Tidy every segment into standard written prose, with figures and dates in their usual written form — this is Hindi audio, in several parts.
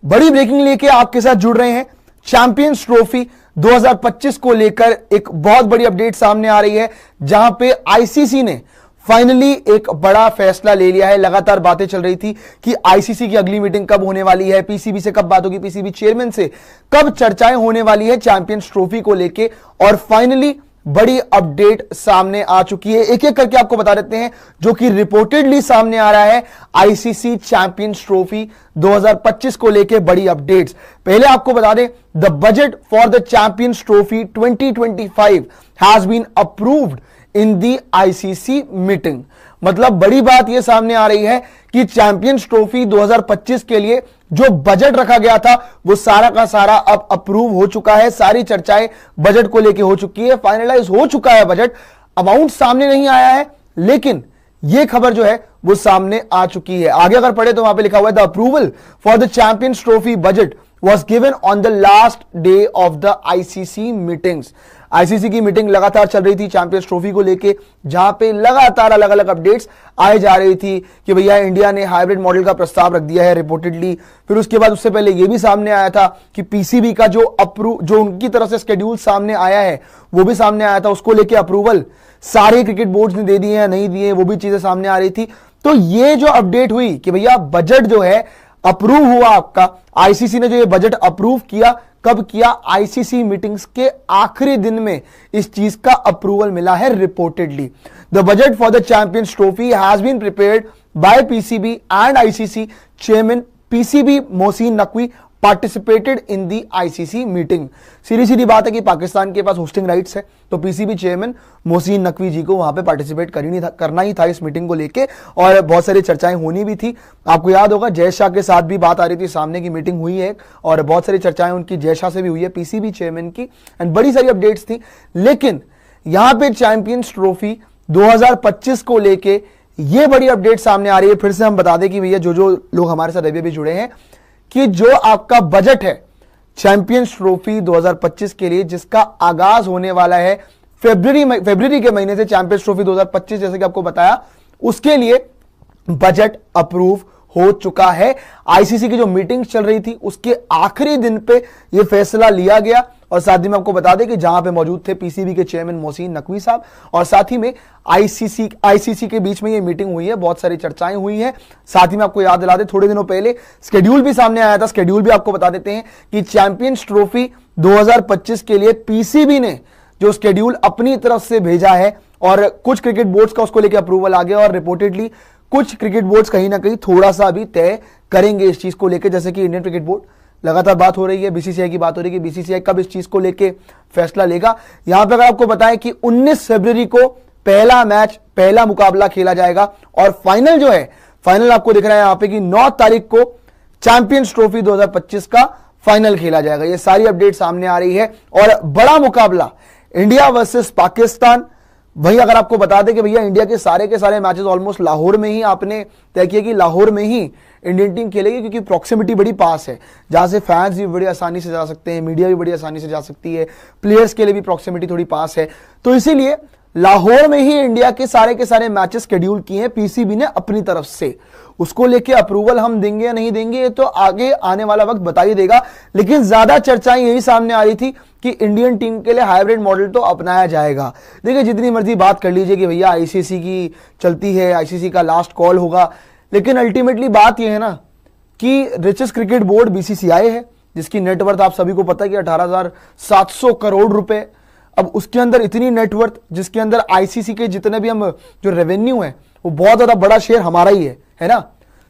बड़ी ब्रेकिंग लेके आपके साथ जुड़ रहे हैं। चैंपियंस ट्रॉफी 2025 को लेकर एक बहुत बड़ी अपडेट सामने आ रही है, जहां पे आईसीसी ने फाइनली एक बड़ा फैसला ले लिया है। लगातार बातें चल रही थी कि आईसीसी की अगली मीटिंग कब होने वाली है, पीसीबी से कब बात होगी, पीसीबी चेयरमैन से कब चर्चाएं होने वाली है चैंपियंस ट्रॉफी को लेके, और फाइनली बड़ी अपडेट सामने आ चुकी है। एक एक करके आपको बता देते हैं जो कि रिपोर्टेडली सामने आ रहा है आईसीसी चैंपियंस ट्रॉफी 2025 को लेके बड़ी अपडेट्स। पहले आपको बता दें, the budget for the champions trophy 2025 has been approved in the ICC meeting. मतलब बड़ी बात यह सामने आ रही है कि चैंपियंस ट्रॉफी 2025 के लिए जो बजट रखा गया था वो सारा का सारा अब अप्रूव हो चुका है। सारी चर्चाएं बजट को लेके हो चुकी है, फाइनलाइज हो चुका है बजट। अमाउंट सामने नहीं आया है, लेकिन यह खबर जो है वो सामने आ चुकी है। आगे अगर पढ़े तो वहां पे लिखा हुआ है, the approval for the champions trophy budget was given on the last day of the ICC meetings। ICC की मीटिंग लगातार चल रही थी चैंपियंस ट्रॉफी को लेके, जहां पे लगातार अलग अलग अपडेट्स आए जा रही थी कि भैया इंडिया ने हाइब्रिड मॉडल का प्रस्ताव रख दिया है रिपोर्टेडली। फिर उसके बाद उससे पहले यह भी सामने आया था कि पीसीबी का जो उनकी तरफ से शेड्यूल सामने आया है वो भी सामने आया था, उसको लेके अप्रूवल सारे क्रिकेट बोर्ड्स ने दे दिए हैं नहीं दिए, वो भी चीजें सामने आ रही थी। तो ये जो अपडेट हुई कि भैया बजट जो है अप्रूव हुआ आपका, आईसीसी ने जो ये बजट अप्रूव किया, कब किया? आईसीसी मीटिंग्स के आखिरी दिन में इस चीज का अप्रूवल मिला है reportedly. The budget for the champions Trophy has been prepared by PCB and ICC chairman PCB Mohsin Naqvi participated in the ICC meeting. सीधी सीधी बात है कि पाकिस्तान के पास होस्टिंग राइट्स है, तो पीसीबी चेयरमैन मोहसिन नकवी जी को वहां पे पार्टिसिपेट करना ही था इस मीटिंग को लेके, और बहुत सारी चर्चाएं होनी भी थी। आपको याद होगा जय शाह के साथ भी बात आ रही थी, सामने की मीटिंग हुई है और बहुत सारी चर्चाएं उनकी जय शाह से भी हुई है, पीसीबी चेयरमैन की, एंड बड़ी सारी अपडेट्स थी। लेकिन यहां पे चैंपियंस ट्रॉफी 2025 को लेके ये बड़ी अपडेट सामने आ रही है। फिर से हम बता दें कि भैया जो लोग हमारे साथ अभी भी जुड़े हैं, कि जो आपका बजट है चैंपियंस ट्रॉफी 2025 के लिए, जिसका आगाज होने वाला है फरवरी के महीने से, चैंपियंस ट्रॉफी 2025 जैसे कि आपको बताया, उसके लिए बजट अप्रूव हो चुका है। आईसीसी की जो मीटिंग चल रही थी उसके आखिरी दिन पे यह फैसला लिया गया, और साथ ही में आपको बता दें कि जहां पे मौजूद थे पीसीबी के चेयरमैन मोहसिन नकवी साहब, और साथ ही में आईसीसी के बीच में ये मीटिंग हुई है, बहुत सारी चर्चाएं हुई हैं। साथ ही में आपको याद दिला दें, थोड़े दिनों पहले शेड्यूल भी सामने आया था, शेड्यूल भी आपको बता देते हैं कि चैंपियंस ट्रॉफी 2025 के लिए पीसीबी ने जो शेड्यूल अपनी तरफ से भेजा है, और कुछ क्रिकेट बोर्ड्स का उसको लेकर अप्रूवल आ गया, और रिपोर्टेडली कुछ क्रिकेट बोर्ड्स कहीं ना कहीं थोड़ा सा भी तय करेंगे इस चीज को लेकर, जैसे कि इंडियन क्रिकेट बोर्ड। लगातार बात हो रही है, बीसीसीआई की बात हो रही है कि बीसीसीआई कब इस चीज को लेके फैसला लेगा। यहां पे अगर आपको बताएं कि 19 फरवरी को पहला मुकाबला खेला जाएगा, और फाइनल जो है, फाइनल आपको दिख रहा है यहां पे कि 9 तारीख को चैंपियंस ट्रॉफी 2025 का फाइनल खेला जाएगा। ये सारी अपडेट सामने आ रही है, और बड़ा मुकाबला इंडिया वर्सेस पाकिस्तान। वहीं अगर आपको बता दें कि भैया इंडिया के सारे मैचेस ऑलमोस्ट लाहौर में ही आपने तय किया कि लाहौर में ही इंडियन टीम खेलेगी, क्योंकि प्रॉक्सिमिटी बड़ी पास है, जहां से फैंस भी बड़ी आसानी से जा सकते हैं, मीडिया भी बड़ी आसानी से जा सकती है, प्लेयर्स के लिए भी प्रॉक्सिमिटी थोड़ी पास है। तो इसीलिए लाहौर में ही इंडिया के सारे मैचेस शेड्यूल किए हैं पीसीबी ने अपनी तरफ से। उसको लेके अप्रूवल हम देंगे या नहीं देंगे ये तो आगे आने वाला वक्त बता ही देगा, लेकिन ज्यादा चर्चाएं यही सामने आ रही थी कि इंडियन टीम के लिए हाइब्रिड मॉडल तो अपनाया जाएगा। देखिए, जितनी मर्जी बात कर लीजिए कि भैया आईसीसी की चलती है, आईसीसी का लास्ट कॉल होगा, लेकिन अल्टीमेटली बात यह है ना कि रिचेस्ट क्रिकेट बोर्ड बीसीसीआई है, जिसकी नेटवर्थ आप सभी को पता है कि 18,700 करोड़ रुपए। अब उसके अंदर इतनी नेटवर्थ, जिसके अंदर आईसीसी के जितने भी हम जो रेवेन्यू है वो बहुत ज्यादा बड़ा शेयर हमारा ही है ना।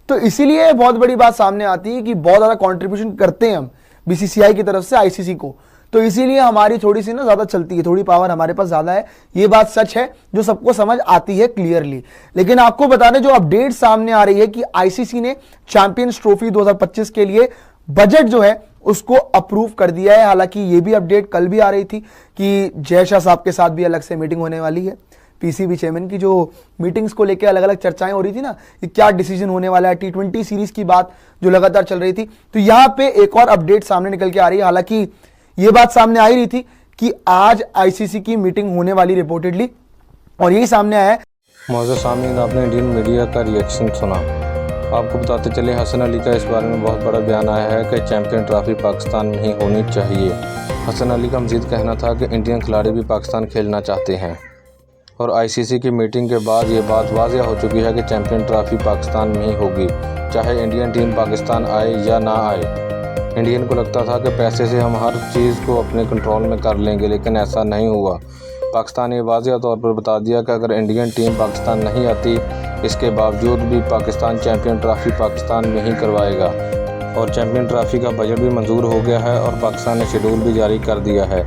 तो इसीलिए बहुत बड़ी बात सामने आती है कि बहुत ज्यादा कंट्रीब्यूशन करते हैं हम बीसीसीआई की तरफ से आईसीसी को, तो इसीलिए हमारी थोड़ी सी ना ज्यादा चलती है, थोड़ी पावर हमारे पास ज्यादा है। ये बात सच है जो सबको समझ आती है क्लियरली। लेकिन आपको बता दें, जो अपडेट सामने आ रही है कि आईसीसी ने चैंपियंस ट्रॉफी 2025 के लिए बजट जो है उसको अप्रूव कर दिया है। हालांकि ये भी अपडेट कल भी आ रही थी कि जय शाह साहब के साथ भी अलग से मीटिंग होने वाली है, पीसीबी चेयरमैन की जो मीटिंग्स को लेकर अलग अलग चर्चाएं हो रही थी ना कि क्या डिसीजन होने वाला है, टी20 सीरीज की बात जो लगातार चल रही थी। तो यहां पे एक और अपडेट सामने निकल के आ रही है। हालांकि ये बात सामने आ ही रही थी कि आज आईसीसी की मीटिंग होने वाली रिपोर्टेडली, और यही सामने आया है। मौजूद सामने आपने इंडियन मीडिया का रिएक्शन सुना, आपको बताते चले, हसन अली का इस बारे में बहुत बड़ा बयान आया है कि चैंपियन ट्रॉफी पाकिस्तान में ही होनी चाहिए। हसन अली का मज़ीद कहना था कि इंडियन खिलाड़ी भी पाकिस्तान खेलना चाहते हैं और आईसीसी की मीटिंग के बाद ये बात वाज़ेह हो चुकी है कि चैंपियन ट्रॉफी पाकिस्तान में ही होगी, चाहे इंडियन टीम पाकिस्तान आए या ना आए। इंडियन को लगता था कि पैसे से हम हर चीज़ को अपने कंट्रोल में कर लेंगे, लेकिन ऐसा नहीं हुआ। पाकिस्तान ने वाज़ेह तौर पर बता दिया कि अगर इंडियन टीम पाकिस्तान नहीं आती, इसके बावजूद भी पाकिस्तान चैंपियन ट्रॉफी पाकिस्तान में ही करवाएगा और चैंपियन ट्रॉफी का बजट भी मंजूर हो गया है और पाकिस्तान ने शेड्यूल भी जारी कर दिया है।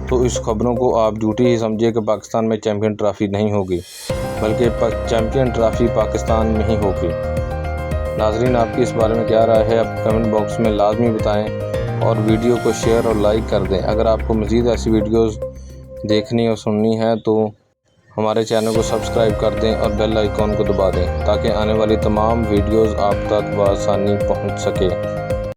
तो इस खबरों को आप झूठी ही समझिए कि पाकिस्तान में चैंपियन ट्रॉफी नहीं होगी, बल्कि चैंपियन ट्रॉफी पाकिस्तान में ही होगी। नाजरीन, आपकी इस बारे में क्या राय है, आप कमेंट बॉक्स में लाजमी बताएं और वीडियो को शेयर और लाइक कर दें। अगर आपको मज़ीद ऐसी वीडियोस देखनी और सुननी है तो हमारे चैनल को सब्सक्राइब कर दें और बेल आइकॉन को दबा दें ताकि आने वाली तमाम वीडियोस आप तक बआसानी पहुंच सके।